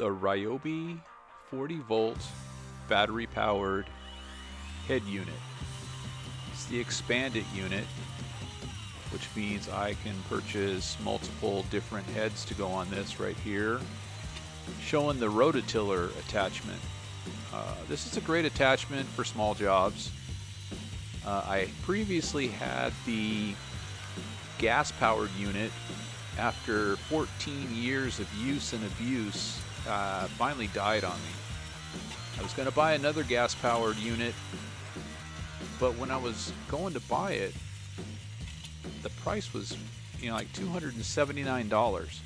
the Ryobi 40-volt battery-powered head unit. It's the expanded unit, which means I can purchase multiple different heads to go on this right here. Showing the rototiller attachment. This is a great attachment for small jobs. I previously had the gas-powered unit. After 14 years of use and abuse, finally died on me. I was going to buy another gas-powered unit, but when I was going to buy it, the price was, like $279.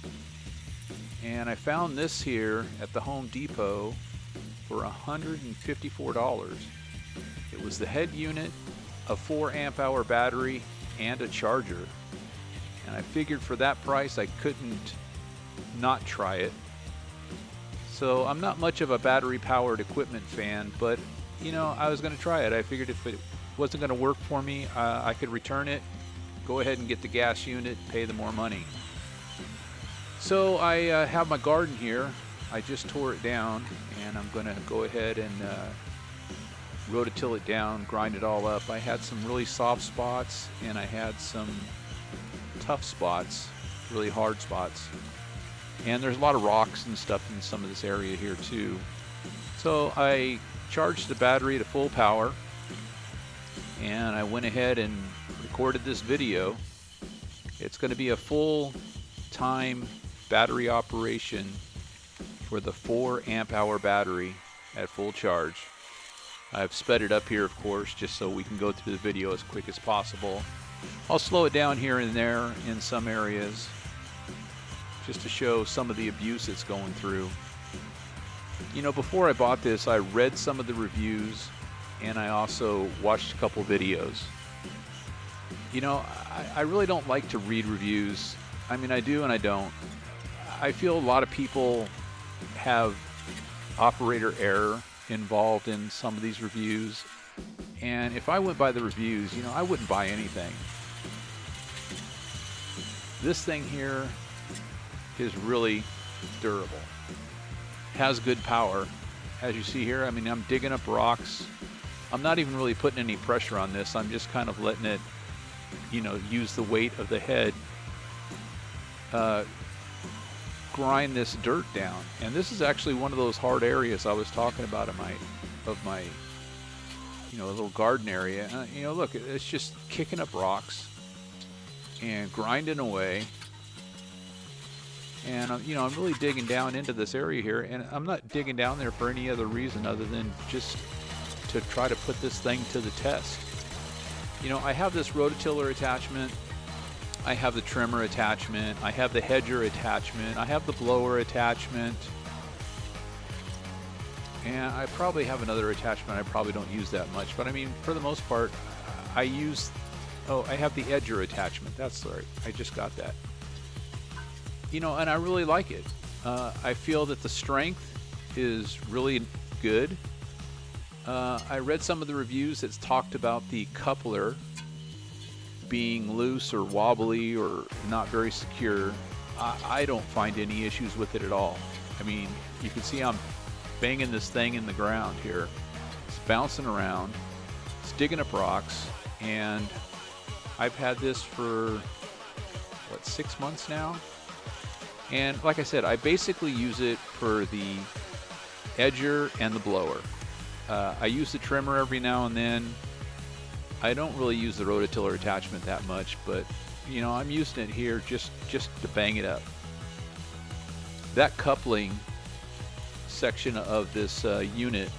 And I found this here at the Home Depot for $154. It was the head unit, a 4 amp hour battery, and a charger. And I figured for that price I couldn't not try it. So I'm not much of a battery powered equipment fan, but I was going to try it. I figured if it wasn't going to work for me, I could return it, go ahead and get the gas unit, pay the more money. So I have my garden here. I just tore it down, and I'm going to go ahead and rototill it down, grind it all up. I had some really soft spots, and I had some tough spots, really hard spots. And there's a lot of rocks and stuff in some of this area here too. So I charged the battery to full power, and I went ahead and recorded this video. It's going to be a full-time battery operation for the 4 amp hour battery at full charge. I've sped it up here, of course, just so we can go through the video as quick as possible. I'll slow it down here and there in some areas just to show some of the abuse it's going through. Before I bought this, I read some of the reviews, and I also watched a couple videos. I really don't like to read reviews. I mean, I do and I don't. I feel a lot of people have operator error involved in some of these reviews, and if I went by the reviews, I wouldn't buy anything. This thing here is really durable, has good power. As you see here, I mean, I'm digging up rocks. I'm not even really putting any pressure on this. I'm just kind of letting it, use the weight of the head, grind this dirt down. And this is actually one of those hard areas I was talking about in my little garden area. Look, it's just kicking up rocks and grinding away. And I'm really digging down into this area here, and I'm not digging down there for any other reason other than just to try to put this thing to the test. I have this rototiller attachment, I have the trimmer attachment, I have the hedger attachment, I have the blower attachment, and I probably have another attachment I probably don't use that much, but I mean, for the most part, I have the edger attachment. That's right, I just got that. And I really like it. I feel that the strength is really good. I read some of the reviews that talked about the coupler being loose or wobbly or not very secure. I don't find any issues with it at all. I mean, you can see I'm banging this thing in the ground here. It's bouncing around. It's digging up rocks. And I've had this for, 6 months now? And like I said, I basically use it for the edger and the blower. I use the trimmer every now and then. I don't really use the rototiller attachment that much, but I'm using it here just to bang it up. That coupling section of this unit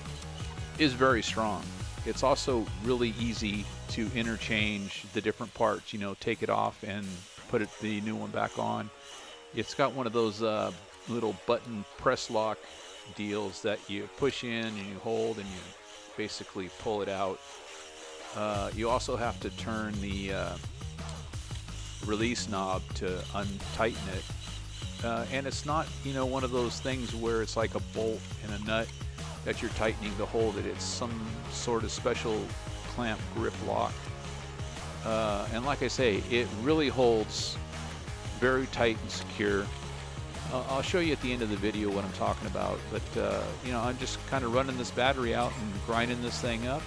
is very strong. It's also really easy to interchange the different parts. Take it off and put the new one back on. It's got one of those little button press lock deals that you push in and you hold and you basically pull it out. You also have to turn the release knob to untighten it. And it's not, one of those things where it's like a bolt and a nut that you're tightening to hold it. It's some sort of special clamp grip lock. And like I say, it really holds very tight and secure. I'll show you at the end of the video what I'm talking about, but you know, I'm just kind of running this battery out and grinding this thing up.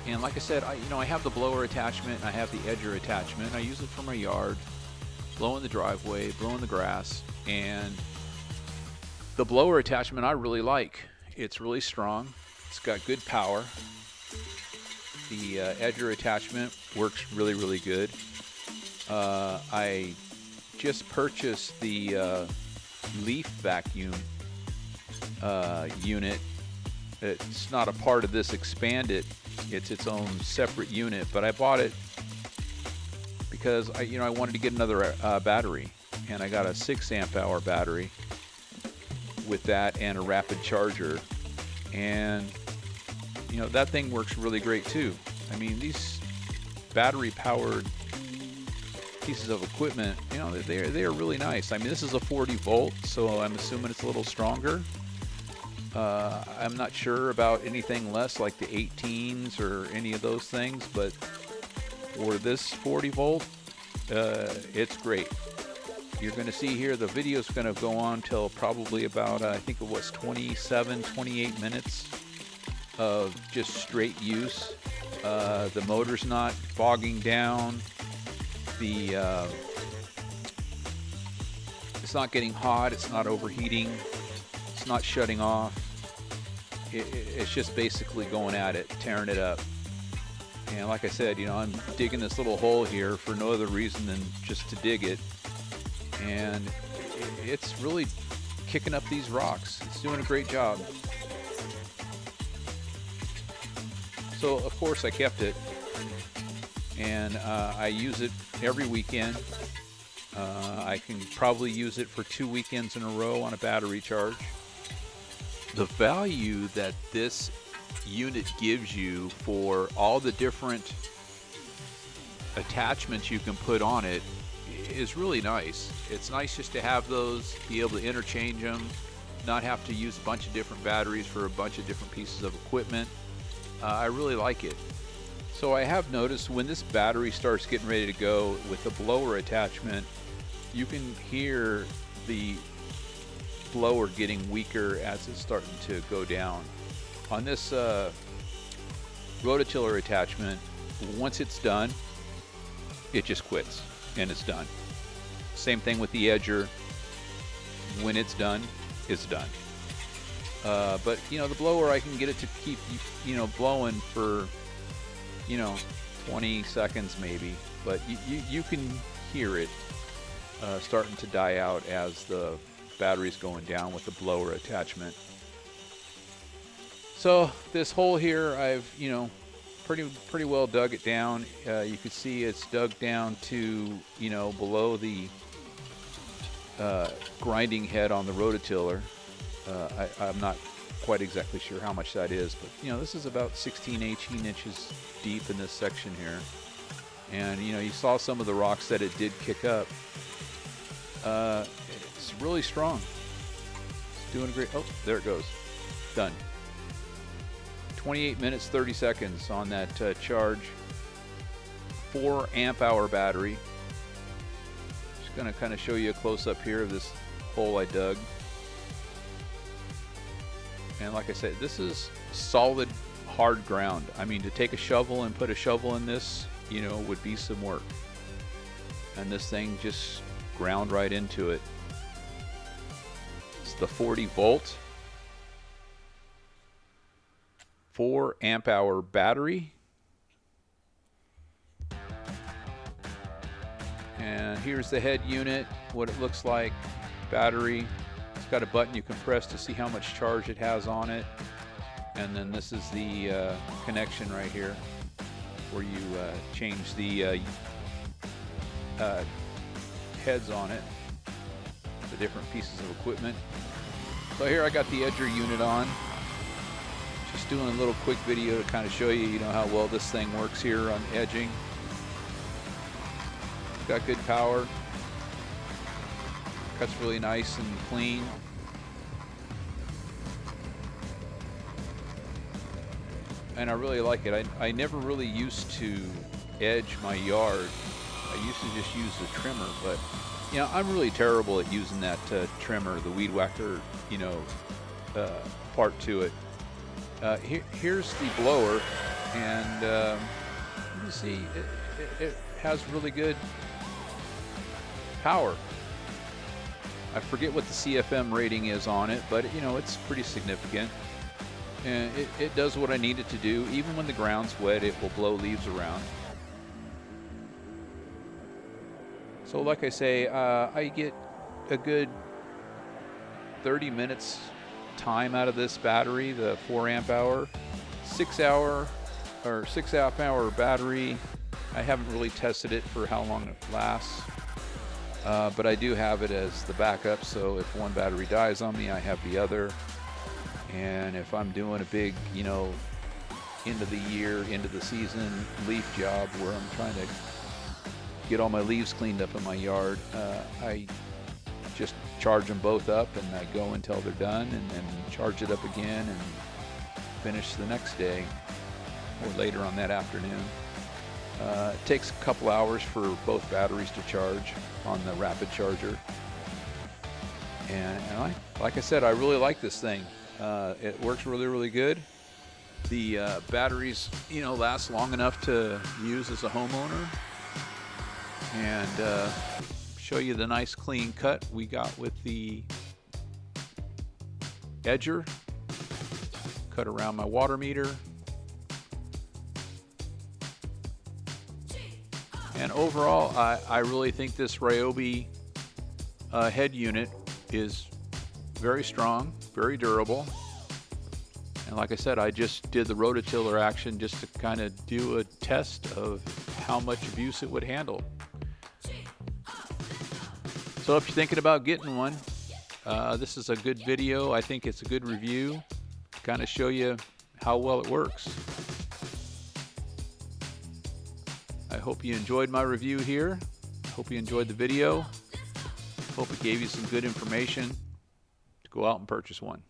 And like I said, I have the blower attachment and I have the edger attachment. I use it for my yard, blowing the driveway, blowing the grass. And the blower attachment I really like. It's really strong. It's got good power. The edger attachment works really, really good. I just purchased the leaf vacuum unit. It's not a part of this Expandit. It's its own separate unit, but I bought it because I wanted to get another battery, and I got a 6 amp hour battery with that and a rapid charger, and that thing works really great too. I mean, these battery powered pieces of equipment, they are really nice. I mean, this is a 40 volt, so I'm assuming it's a little stronger. I'm not sure about anything less like the 18s or any of those things, but for this 40 volt, it's great. You're going to see here the video is going to go on till probably about, I think it was 28 minutes of just straight use. The motor's not bogging down. It's not getting hot. It's not overheating. It's not shutting off. It's just basically going at it, tearing it up. And like I said, I'm digging this little hole here for no other reason than just to dig it. And it's really kicking up these rocks. It's doing a great job. So of course I kept it, and I use it every weekend. I can probably use it for 2 weekends in a row on a battery charge. The value that this unit gives you for all the different attachments you can put on it is really nice. It's nice just to have those, be able to interchange them, not have to use a bunch of different batteries for a bunch of different pieces of equipment. I really like it. So I have noticed when this battery starts getting ready to go with the blower attachment, you can hear the blower getting weaker as it's starting to go down. On this rototiller attachment, once it's done, it just quits and it's done. Same thing with the edger. When it's done, it's done. But the blower, I can get it to keep blowing for 20 seconds maybe, but you can hear it starting to die out as the battery's going down with the blower attachment. So this hole here, I've pretty well dug it down. You can see it's dug down to below the grinding head on the rototiller. I'm not quite exactly sure how much that is, but this is about 18 inches deep in this section here. And you saw some of the rocks that it did kick up. It's really strong. It's doing great. Oh, there it goes. Done. 28 minutes 30 seconds on that charge. 4 amp hour battery. Just gonna kind of show you a close-up here of this hole I dug. And like I said, this is solid, hard ground. I mean, to take a shovel and put a shovel in this, would be some work. And this thing just ground right into it. It's the 40 volt, 4 amp hour battery. And here's the head unit, what it looks like. Battery. It's got a button you can press to see how much charge it has on it. And then this is the connection right here where you change the heads on it, the different pieces of equipment. So here I got the edger unit on. Just doing a little quick video to kind of show you, how well this thing works here on edging. It's got good power. Cuts really nice and clean. And I really like it. I never really used to edge my yard. I used to just use the trimmer, but You know, I'm really terrible at using that trimmer, the weed whacker, you know, part to it. Here's the blower, and you see it has really good power. I forget what the CFM rating is on it, but you know, it's pretty significant. And it does what I need it to do. Even when the ground's wet, it will blow leaves around. So like I say, I get a good 30 minutes time out of this battery, the 4 amp hour. 6 amp hour battery. I haven't really tested it for how long it lasts. But I do have it as the backup, so if one battery dies on me, I have the other. And if I'm doing a big, you know, end of the year, end of the season leaf job where I'm trying to get all my leaves cleaned up in my yard, I just charge them both up and I go until they're done and then charge it up again and finish the next day or later on that afternoon. It takes a couple hours for both batteries to charge on the rapid charger. And like I said, I really like this thing. It works really, really good. The batteries, you know, last long enough to use as a homeowner. And show you the nice clean cut we got with the edger. Cut around my water meter. And overall, I really think this Ryobi head unit is very strong, very durable. And like I said, I just did the rototiller action just to kind of do a test of how much abuse it would handle. So if you're thinking about getting one, this is a good video. I think it's a good review, kind of show you how well it works. I hope you enjoyed my review here. Hope you enjoyed the video. Hope it gave you some good information to go out and purchase one.